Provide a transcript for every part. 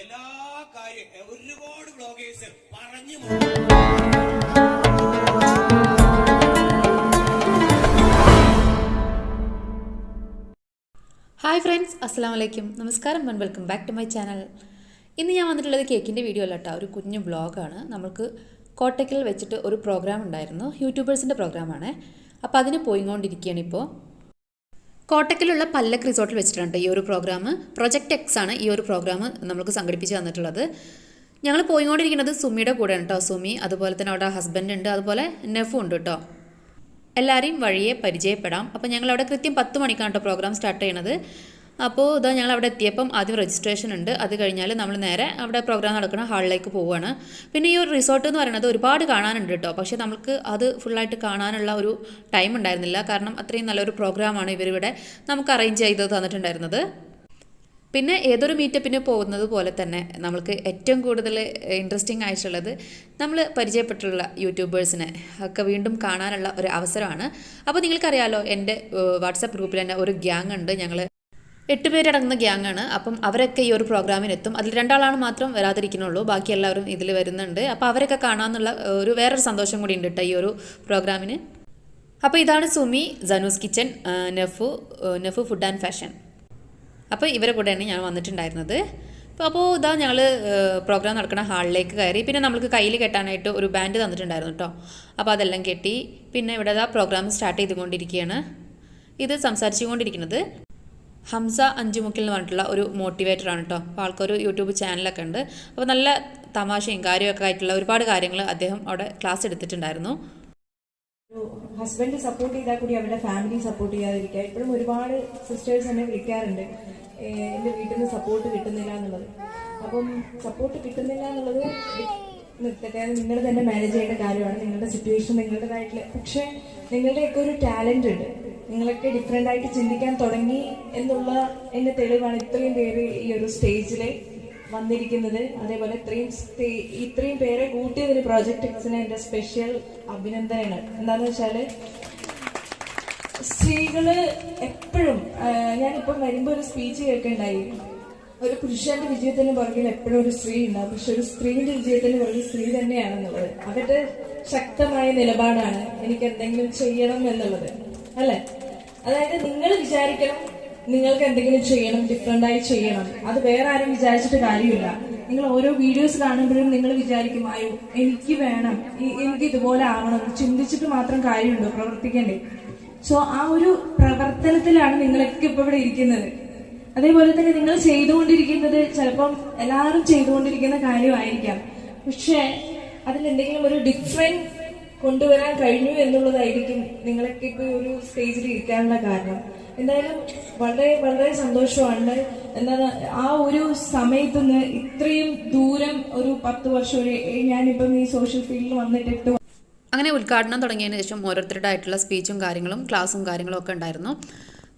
എല്ലാ കാര്യം ഒരുപാട് ബ്ലോഗേഴ്സ് പറഞ്ഞു. ഹായ് ഫ്രണ്ട്സ്, അസ്സാം വലൈക്കും, നമസ്കാരം and welcome back to my channel. ഇന്ന് ഞാൻ വന്നിട്ടുള്ളത് കേക്കിൻ്റെ വീഡിയോ അല്ല കേട്ടോ, ഒരു കുഞ്ഞു ബ്ലോഗാണ്. നമുക്ക് കോട്ടയ്ക്കൽ വെച്ചിട്ട് ഒരു പ്രോഗ്രാം ഉണ്ടായിരുന്നു, യൂട്യൂബേഴ്സിൻ്റെ പ്രോഗ്രാമാണ്. അപ്പോൾ അതിന് പോയിക്കൊണ്ടിരിക്കുകയാണ് ഇപ്പോൾ. കോട്ടയ്ക്കലുള്ള പല്ലക്ക് റിസോർട്ടിൽ വെച്ചിട്ടുണ്ട് ഈ ഒരു പ്രോഗ്രാം. പ്രൊജക്റ്റ് എക്സ് ആണ് ഈ ഒരു പ്രോഗ്രാം നമുക്ക് സംഘടിപ്പിച്ച് തന്നിട്ടുള്ളത്. ഞങ്ങൾ പോയിക്കൊണ്ടിരിക്കുന്നത് സുമിയുടെ കൂടെയാണ് കേട്ടോ. സുമി, അതുപോലെ തന്നെ അവിടെ ഹസ്ബൻഡ് ഉണ്ട്, അതുപോലെ നെഫും ഉണ്ട് കേട്ടോ. എല്ലാവരെയും വഴിയെ പരിചയപ്പെടാം. അപ്പോൾ ഞങ്ങളവിടെ കൃത്യം 10 മണിക്കാണ് കേട്ടോ പ്രോഗ്രാം സ്റ്റാർട്ട് ചെയ്യണത്. അപ്പോൾ ഇതാ ഞങ്ങൾ അവിടെ എത്തിയപ്പം ആദ്യം രജിസ്ട്രേഷൻ ഉണ്ട്. അത് കഴിഞ്ഞാൽ നമ്മൾ നേരെ അവിടെ പ്രോഗ്രാം നടക്കുന്ന ഹാളിലേക്ക് പോവുകയാണ്. പിന്നെ ഈ ഒരു റിസോർട്ട് എന്ന് പറയുന്നത് ഒരുപാട് കാണാനുണ്ട് കേട്ടോ. പക്ഷേ നമുക്ക് അത് ഫുള്ളായിട്ട് കാണാനുള്ള ഒരു ടൈം ഉണ്ടായിരുന്നില്ല. കാരണം അത്രയും നല്ലൊരു പ്രോഗ്രാമാണ് ഇവരിവിടെ നമുക്ക് അറേഞ്ച് ചെയ്ത് തന്നിട്ടുണ്ടായിരുന്നത്. പിന്നെ ഏതൊരു മീറ്റപ്പിന് പോകുന്നത് പോലെ തന്നെ നമ്മൾക്ക് ഏറ്റവും കൂടുതൽ ഇൻട്രസ്റ്റിംഗ് ആയിട്ടുള്ളത് നമ്മൾ പരിചയപ്പെട്ടുള്ള യൂട്യൂബേഴ്സിനെ ഒക്കെ വീണ്ടും കാണാനുള്ള ഒരു അവസരമാണ്. അപ്പോൾ നിങ്ങൾക്കറിയാമല്ലോ, എൻ്റെ വാട്സപ്പ് ഗ്രൂപ്പിൽ തന്നെ ഒരു ഗ്യാങ് ഉണ്ട്. ഞങ്ങൾ 8 പേരടങ്ങുന്ന ഗ്യാങ്ങാണ്. അപ്പം അവരൊക്കെ ഈ ഒരു പ്രോഗ്രാമിനെത്തും. അതിൽ 2 ആളാണ് മാത്രം വരാതിരിക്കുന്നുള്ളൂ, ബാക്കി എല്ലാവരും ഇതിൽ വരുന്നുണ്ട്. അപ്പോൾ അവരൊക്കെ കാണാമെന്നുള്ള ഒരു വേറൊരു സന്തോഷം കൂടി ഉണ്ട് കേട്ടോ ഈ ഒരു പ്രോഗ്രാമിന്. അപ്പോൾ ഇതാണ് സുമി, സനൂസ് കിച്ചൻ, നെഫു ഫുഡ് ആൻഡ് ഫാഷൻ. അപ്പോൾ ഇവരെ കൂടെയാണ് ഞാൻ വന്നിട്ടുണ്ടായിരുന്നത്. അപ്പോൾ ഇതാ ഞങ്ങൾ പ്രോഗ്രാം നടക്കുന്ന ഹാളിലേക്ക് കയറി. പിന്നെ നമ്മൾക്ക് കയ്യിൽ കെട്ടാനായിട്ട് ഒരു ബാൻഡ് തന്നിട്ടുണ്ടായിരുന്നു കേട്ടോ. അപ്പോൾ അതെല്ലാം കെട്ടി. പിന്നെ ഇവിടെ ഇതാ പ്രോഗ്രാം സ്റ്റാർട്ട് ചെയ്തുകൊണ്ടിരിക്കുകയാണ്. ഇത് സംസാരിച്ചുകൊണ്ടിരിക്കുന്നത് ഹംസ അഞ്ചുമുക്കിൽ എന്ന് പറഞ്ഞിട്ടുള്ള ഒരു മോട്ടിവേറ്ററാണ് കേട്ടോ. അപ്പോൾ ആൾക്കൊരു യൂട്യൂബ് ചാനലൊക്കെ ഉണ്ട്. അപ്പോൾ നല്ല തമാശയും കാര്യമൊക്കെ ആയിട്ടുള്ള ഒരുപാട് കാര്യങ്ങൾ അദ്ദേഹം അവിടെ ക്ലാസ് എടുത്തിട്ടുണ്ടായിരുന്നു. ഹസ്ബൻഡ് സപ്പോർട്ട് ചെയ്താൽ കൂടി അവരുടെ ഫാമിലി സപ്പോർട്ട് ചെയ്യാതിരിക്കുക. ഇപ്പോഴും ഒരുപാട് സിസ്റ്റേഴ്സ് എന്നെ വിളിക്കാറുണ്ട്, എൻ്റെ വീട്ടിൽ നിന്ന് സപ്പോർട്ട് കിട്ടുന്നില്ല എന്നുള്ളത്. അപ്പം സപ്പോർട്ട് കിട്ടുന്നില്ല എന്നുള്ളത് നിർത്തട്ടെ, അത് നിങ്ങൾ തന്നെ മാനേജ് ചെയ്യേണ്ട കാര്യമാണ്. നിങ്ങളുടെ സിറ്റുവേഷൻ നിങ്ങളുടേതായിട്ടുള്ള, പക്ഷേ നിങ്ങളുടെയൊക്കെ ഒരു ടാലന്റ് ഉണ്ട്. നിങ്ങളൊക്കെ ഡിഫറെൻ്റ് ആയിട്ട് ചിന്തിക്കാൻ തുടങ്ങി എന്നുള്ള എൻ്റെ തെളിവാണ് ഇത്രയും പേര് ഈ ഒരു സ്റ്റേജിൽ വന്നിരിക്കുന്നത്. അതേപോലെ ഇത്രയും പേരെ കൂട്ടിയതിന് പ്രോജക്റ്റ് എക്സിന് എൻ്റെ സ്പെഷ്യൽ അഭിനന്ദനങ്ങൾ. എന്താണെന്ന് വെച്ചാൽ സ്ത്രീകള് എപ്പോഴും, ഞാനിപ്പം വരുമ്പോൾ ഒരു സ്പീച്ച് കേൾക്കുന്നുണ്ടായി, ഒരു പുരുഷന്റെ വിജയത്തിന് പുറകിൽ എപ്പോഴും ഒരു സ്ത്രീ ഉണ്ടാവും, പക്ഷെ ഒരു സ്ത്രീയുടെ വിജയത്തിന് പുറകിൽ സ്ത്രീ തന്നെയാണെന്നുള്ളത് അവരുടെ ശക്തമായ നിലപാടാണ് എനിക്ക് എന്തെങ്കിലും ചെയ്യണം എന്നുള്ളത്, അല്ലെ? അതായത് നിങ്ങൾ വിചാരിക്കണം നിങ്ങൾക്ക് എന്തെങ്കിലും ചെയ്യണം, ഡിഫറെന്റായി ചെയ്യണം. അത് വേറെ ആരും വിചാരിച്ചിട്ട് കാര്യമില്ല. നിങ്ങൾ ഓരോ വീഡിയോസ് കാണുമ്പോഴും നിങ്ങൾ വിചാരിക്കും, അയ്യോ എനിക്ക് വേണം, എനിക്ക് ഇതുപോലെ ആവണം, ചിന്തിച്ചിട്ട് മാത്രം കാര്യമുണ്ടോ? പ്രവർത്തിക്കണ്ടേ? സോ ആ ഒരു പ്രവർത്തനത്തിലാണ് നിങ്ങളൊക്കെ ഇപ്പൊ ഇവിടെ ഇരിക്കുന്നത്. അതേപോലെ തന്നെ നിങ്ങൾ ചെയ്തുകൊണ്ടിരിക്കുന്നത് ചിലപ്പം എല്ലാവരും ചെയ്തുകൊണ്ടിരിക്കുന്ന കാര്യമായിരിക്കാം, പക്ഷെ അതിലെന്തെങ്കിലും ഒരു ഡിഫറെന്റ് കൊണ്ടുവരാൻ കഴിഞ്ഞു എന്നുള്ളതായിരിക്കും നിങ്ങളൊക്കെ ഇപ്പൊ ഒരു സ്റ്റേജിൽ ഇരിക്കാനുള്ള കാരണം. എന്തായാലും വളരെ വളരെ സന്തോഷമാണ്. എന്താണ് ആ ഒരു സമയത്ത് നിന്ന് ഇത്രയും ദൂരം ഒരു 10 വർഷം ഞാനിപ്പം ഈ സോഷ്യൽ ഫീൽഡിൽ വന്നിട്ട് അങ്ങനെ ഉദ്ഘാടനം തുടങ്ങിയതിന് ശേഷം ഓരോരുത്തരുടെ ആയിട്ടുള്ള സ്പീച്ചും കാര്യങ്ങളും ക്ലാസ്സും കാര്യങ്ങളും ഒക്കെ ഉണ്ടായിരുന്നു.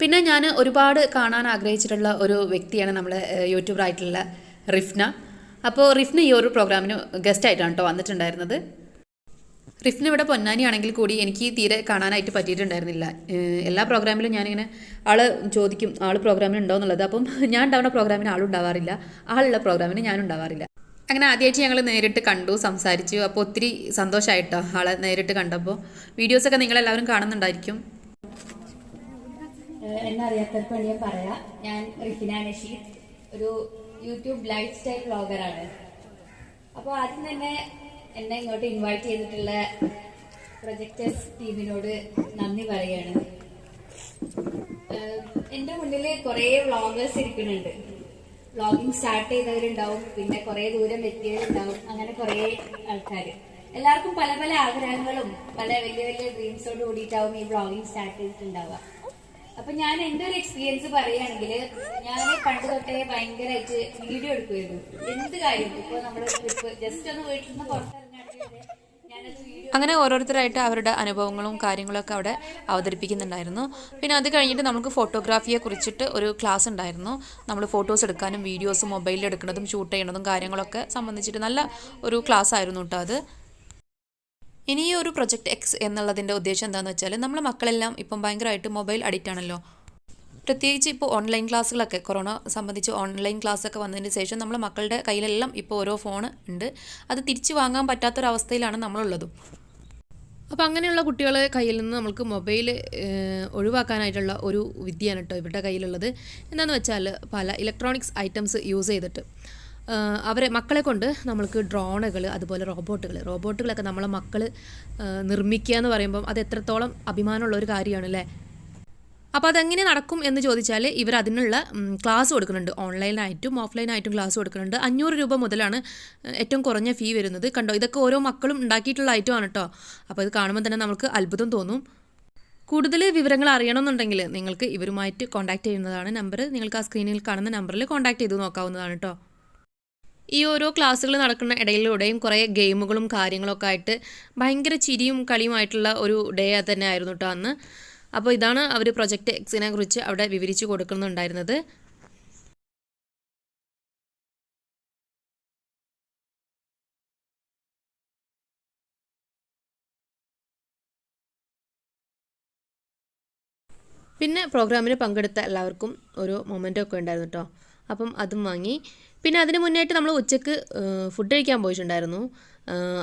പിന്നെ ഞാൻ ഒരുപാട് കാണാൻ ആഗ്രഹിച്ചിട്ടുള്ള ഒരു വ്യക്തിയാണ് നമ്മുടെ യൂട്യൂബറായിട്ടുള്ള റിഫ്ന. അപ്പോൾ റിഫ്ന ഈ ഒരു പ്രോഗ്രാമിന് ഗസ്റ്റായിട്ടാണ് കേട്ടോ വന്നിട്ടുണ്ടായിരുന്നത്. റിഫ്ന ഇവിടെ പൊന്നാനി ആണെങ്കിൽ കൂടി എനിക്ക് തീരെ കാണാനായിട്ട് പറ്റിയിട്ടുണ്ടായിരുന്നില്ല. എല്ലാ പ്രോഗ്രാമിലും ഞാനിങ്ങനെ ആൾ ചോദിക്കും ആൾ പ്രോഗ്രാമിന് ഉണ്ടോ എന്നുള്ളത്. അപ്പം ഞാൻ ഉണ്ടാവുന്ന പ്രോഗ്രാമിന് ആളുണ്ടാവാറില്ല, ആളുള്ള പ്രോഗ്രാമിന് ഞാനും ഉണ്ടാവാറില്ല. അങ്ങനെ ആദ്യമായിട്ട് ഞങ്ങൾ നേരിട്ട് കണ്ടു, സംസാരിച്ചു. അപ്പോൾ ഒത്തിരി സന്തോഷമായിട്ടോ ആളെ നേരിട്ട് കണ്ടപ്പോൾ. വീഡിയോസൊക്കെ നിങ്ങളെല്ലാവരും കാണുന്നുണ്ടായിരിക്കും. എന്നെ അറിയാത്തവർക്ക് വേണ്ടി ഞാൻ പറയാം, ഞാൻ റിഫിന നഷീദ്, ഒരു യൂട്യൂബ് ലൈഫ് സ്റ്റൈൽ വ്ളോഗറാണ്. അപ്പോൾ ആദ്യം തന്നെ എന്നെ ഇങ്ങോട്ട് ഇൻവൈറ്റ് ചെയ്തിട്ടുള്ള പ്രൊജക്ടേഴ്സ് ടീമിനോട് നന്ദി പറയാണ്. എൻ്റെ മുന്നിൽ കുറേ വ്ളോഗേഴ്സ് ഇരിക്കുന്നുണ്ട്. വ്ളോഗിങ് സ്റ്റാർട്ട് ചെയ്തവരുണ്ടാവും, പിന്നെ കുറെ ദൂരം എത്തിയവരുണ്ടാവും, അങ്ങനെ കുറെ ആൾക്കാർ. എല്ലാവർക്കും പല പല ആഗ്രഹങ്ങളും പല വലിയ വലിയ ഡ്രീംസോട് കൂടിയിട്ടാവും ഈ വ്ളോഗിങ് സ്റ്റാർട്ട് ചെയ്തിട്ടുണ്ടാവുക. അപ്പൊ ഞാൻ എൻ്റെ ഒരു എക്സ്പീരിയൻസ് പറയുകയാണെങ്കിൽ, ഞാൻ പണ്ട് തൊട്ടേ ഭയങ്കരമായിട്ട് വീഡിയോ എടുക്കുമായിരുന്നു. എന്ത് കാര്യം, ഇപ്പൊ നമ്മുടെ ട്രിപ്പ് ജസ്റ്റ് ഒന്ന് വീട്ടിൽ നിന്ന് പുറത്തിറങ്ങാണ്ട് ഞാനത് വീഡിയോ അങ്ങനെ ഓരോരുത്തരായിട്ട് അവരുടെ അനുഭവങ്ങളും കാര്യങ്ങളൊക്കെ അവിടെ അവതരിപ്പിക്കുന്നുണ്ടായിരുന്നു. പിന്നെ അത് കഴിഞ്ഞിട്ട് നമുക്ക് ഫോട്ടോഗ്രാഫിയെ കുറിച്ചിട്ട് ഒരു ക്ലാസ് ഉണ്ടായിരുന്നു. നമ്മൾ ഫോട്ടോസ് എടുക്കാനും വീഡിയോസ് മൊബൈലിൽ എടുക്കുന്നതും ഷൂട്ട് ചെയ്യുന്നതും കാര്യങ്ങളൊക്കെ സംബന്ധിച്ചിട്ട് നല്ല ഒരു ക്ലാസ് ആയിരുന്നു കേട്ടോ അത്. ഇനി ഈ ഒരു പ്രൊജക്റ്റ് എക്സ് എന്നുള്ളതിൻ്റെ ഉദ്ദേശം എന്താണെന്ന് വെച്ചാൽ, നമ്മളെ മക്കളെല്ലാം ഇപ്പം ഭയങ്കരമായിട്ട് മൊബൈൽ അഡിക്റ്റ് ആണല്ലോ. പ്രത്യേകിച്ച് ഇപ്പോൾ ഓൺലൈൻ ക്ലാസ്സുകളൊക്കെ കൊറോണ സംബന്ധിച്ച് ഓൺലൈൻ ക്ലാസ്സൊക്കെ വന്നതിന് ശേഷം നമ്മളെ മക്കളുടെ കയ്യിലെല്ലാം ഇപ്പോൾ ഓരോ ഫോൺ ഉണ്ട്. അത് തിരിച്ചു വാങ്ങാൻ പറ്റാത്തൊരവസ്ഥയിലാണ് നമ്മളുള്ളതും. അപ്പോൾ അങ്ങനെയുള്ള കുട്ടികളെ കയ്യിൽ നിന്ന് നമുക്ക് മൊബൈൽ ഒഴിവാക്കാനായിട്ടുള്ള ഒരു വിദ്യയാണ് കേട്ടോ ഇവരുടെ കയ്യിലുള്ളത്. എന്താണെന്ന് വെച്ചാൽ പല ഇലക്ട്രോണിക്സ് ഐറ്റംസ് യൂസ് ചെയ്തിട്ട് അവരെ മക്കളെ കൊണ്ട് നമ്മൾക്ക് ഡ്രോണുകൾ, അതുപോലെ റോബോട്ടുകളൊക്കെ നമ്മളെ മക്കൾ നിർമ്മിക്കുക എന്ന് പറയുമ്പം അത് എത്രത്തോളം അഭിമാനമുള്ള ഒരു കാര്യമാണ് അല്ലേ. അപ്പോൾ അതെങ്ങനെ നടക്കും എന്ന് ചോദിച്ചാൽ ഇവർ അതിനുള്ള ക്ലാസ് കൊടുക്കുന്നുണ്ട്. ഓൺലൈനായിട്ടും ഓഫ്ലൈനായിട്ടും ക്ലാസ് കൊടുക്കുന്നുണ്ട്. 500 രൂപ മുതലാണ് ഏറ്റവും കുറഞ്ഞ ഫീ വരുന്നത്. കണ്ടോ, ഇതൊക്കെ ഓരോ മക്കളും ഉണ്ടാക്കിയിട്ടുള്ള ഐറ്റമാണ് കേട്ടോ. അപ്പോൾ ഇത് കാണുമ്പോൾ തന്നെ നമുക്ക് അത്ഭുതം തോന്നും. കൂടുതൽ വിവരങ്ങൾ അറിയണമെന്നുണ്ടെങ്കിൽ നിങ്ങൾക്ക് ഇവരുമായിട്ട് കോൺടാക്ട് ചെയ്യുന്നതാണ്. നമ്പർ നിങ്ങൾക്ക് ആ സ്ക്രീനിൽ കാണുന്ന നമ്പറിൽ കോൺടാക്ട് ചെയ്ത് നോക്കാവുന്നതാണ് കേട്ടോ. ഈ ഓരോ ക്ലാസ്സുകൾ നടക്കുന്ന ഇടയിലൂടെയും കുറേ ഗെയിമുകളും കാര്യങ്ങളൊക്കെ ആയിട്ട് ഭയങ്കര ചിരിയും കളിയുമായിട്ടുള്ള ഒരു ഡേ തന്നെ ആയിരുന്നു കേട്ടോ അന്ന്. അപ്പോൾ ഇതാണ് അവർ പ്രൊജക്റ്റ് എക്സിനെ കുറിച്ച് അവിടെ വിവരിച്ചു കൊടുക്കുന്നുണ്ടായിരുന്നത്. പിന്നെ പ്രോഗ്രാമിന് പങ്കെടുത്ത എല്ലാവർക്കും ഒരു മൊമെൻ്റൊക്കെ ഉണ്ടായിരുന്നു കേട്ടോ. അപ്പം അതും വാങ്ങി. പിന്നെ അതിന് മുന്നായിട്ട് നമ്മൾ ഉച്ചയ്ക്ക് ഫുഡ് കഴിക്കാൻ പോയിട്ടുണ്ടായിരുന്നു.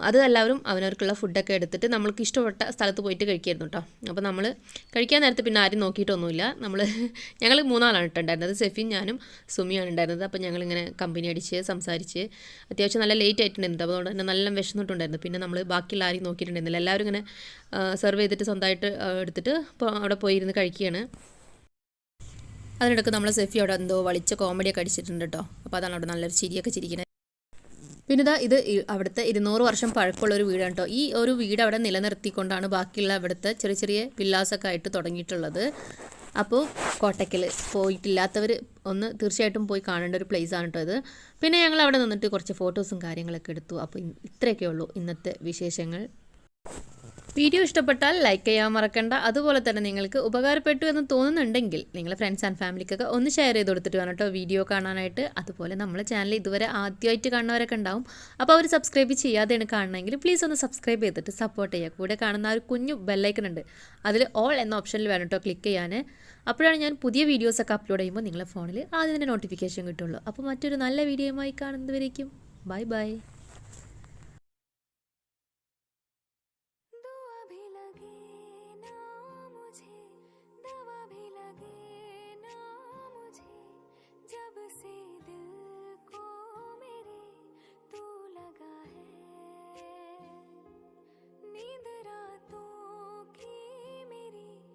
അത് എല്ലാവരും അവനവർക്കുള്ള ഫുഡൊക്കെ എടുത്തിട്ട് നമ്മൾക്ക് ഇഷ്ടപ്പെട്ട സ്ഥലത്ത് പോയിട്ട് കഴിക്കായിരുന്നു കേട്ടോ. അപ്പോൾ നമ്മൾ കഴിക്കാൻ നേരത്ത് പിന്നെ ആരും നോക്കിയിട്ടൊന്നുമില്ല. ഞങ്ങൾ 3 ആളാണ് ഉണ്ടായിരുന്നത്. സെഫിൻ, ഞാനും സുമിയാണ് ഉണ്ടായിരുന്നത്. അപ്പോൾ ഞങ്ങളിങ്ങനെ കമ്പനി അടിച്ച് സംസാരിച്ച് അത്യാവശ്യം നല്ല ലേറ്റ് ആയിട്ടുണ്ടായിരുന്നു. അപ്പോൾ അതുകൊണ്ട് തന്നെ നല്ല വിശന്നിട്ടുണ്ടായിരുന്നു. പിന്നെ നമ്മൾ ബാക്കിയുള്ള ആരും നോക്കിയിട്ടുണ്ടായിരുന്നില്ല. എല്ലാവരും ഇങ്ങനെ സെർവ് ചെയ്തിട്ട് സ്വന്തമായിട്ട് എടുത്തിട്ട് അവിടെ പോയിരുന്ന് കഴിക്കുകയാണ്. അതിനിടയ്ക്ക് നമ്മൾ സെഫി അവിടെ എന്തോ വളിച്ച കോമഡിയൊക്കെ അടിച്ചിട്ടുണ്ട് കേട്ടോ. അപ്പോൾ അതാണ് അവിടെ നല്ലൊരു ചിരിയൊക്കെ ചിരിക്കുന്നത്. പിന്നെ ഇത് അവിടുത്തെ 200 വർഷം പഴക്കമുള്ള ഒരു വീടാണ് കേട്ടോ. ഈ ഒരു വീട് അവിടെ നിലനിർത്തിക്കൊണ്ടാണ് ബാക്കിയുള്ള അവിടുത്തെ ചെറിയ ചെറിയ വില്ലാസൊക്കെ ആയിട്ട് തുടങ്ങിയിട്ടുള്ളത്. അപ്പോൾ കോട്ടയ്ക്കൽ പോയിട്ടില്ലാത്തവർ ഒന്ന് തീർച്ചയായിട്ടും പോയി കാണേണ്ട ഒരു പ്ലേസാണ് കേട്ടോ ഇത്. പിന്നെ ഞങ്ങൾ അവിടെ നിന്നിട്ട് കുറച്ച് ഫോട്ടോസും കാര്യങ്ങളൊക്കെ എടുത്തു. അപ്പോൾ ഇത്രയൊക്കെ ഉള്ളൂ ഇന്നത്തെ വിശേഷങ്ങൾ. വീഡിയോ ഇഷ്ടപ്പെട്ടാൽ ലൈക്ക് ചെയ്യാൻ മറക്കണ്ട. അതുപോലെ തന്നെ നിങ്ങൾക്ക് ഉപകാരപ്പെട്ടു എന്ന് തോന്നുന്നുണ്ടെങ്കിൽ നിങ്ങളുടെ ഫ്രണ്ട്സ് ആൻഡ് ഫാമിലിക്കൊക്കെ ഒന്ന് ഷെയർ ചെയ്ത് കൊടുത്തിട്ട് വേണം കേട്ടോ വീഡിയോ കാണാനായിട്ട്. അതുപോലെ നമ്മളെ ചാനൽ ഇതുവരെ ആദ്യമായിട്ട് കാണുന്നവരൊക്കെ ഉണ്ടാവും. അപ്പോൾ അവർ സബ്സ്ക്രൈബ് ചെയ്യാതെയാണ് കാണണമെങ്കിൽ പ്ലീസ് ഒന്ന് സബ്സ്ക്രൈബ് ചെയ്തിട്ട് സപ്പോർട്ട് ചെയ്യുക. കൂടെ കാണുന്ന ആ ഒരു കുഞ്ഞു ബെല്ലൈക്കൺ ഉണ്ട്, അതിൽ ഓൾ എന്ന ഓപ്ഷനിൽ വേണം കേട്ടോ ക്ലിക്ക് ചെയ്യാൻ. അപ്പോഴാണ് ഞാൻ പുതിയ വീഡിയോസൊക്കെ അപ്ലോഡ് ചെയ്യുമ്പോൾ നിങ്ങളുടെ ഫോണിൽ ആദ്യം തന്നെ നോട്ടിഫിക്കേഷൻ കിട്ടുള്ളൂ. അപ്പോൾ മറ്റൊരു നല്ല വീഡിയോയുമായി കാണുന്നതുവരേക്കും ബൈ ബൈ. दुआ भी लगे ना मुझे, दवा भी लगे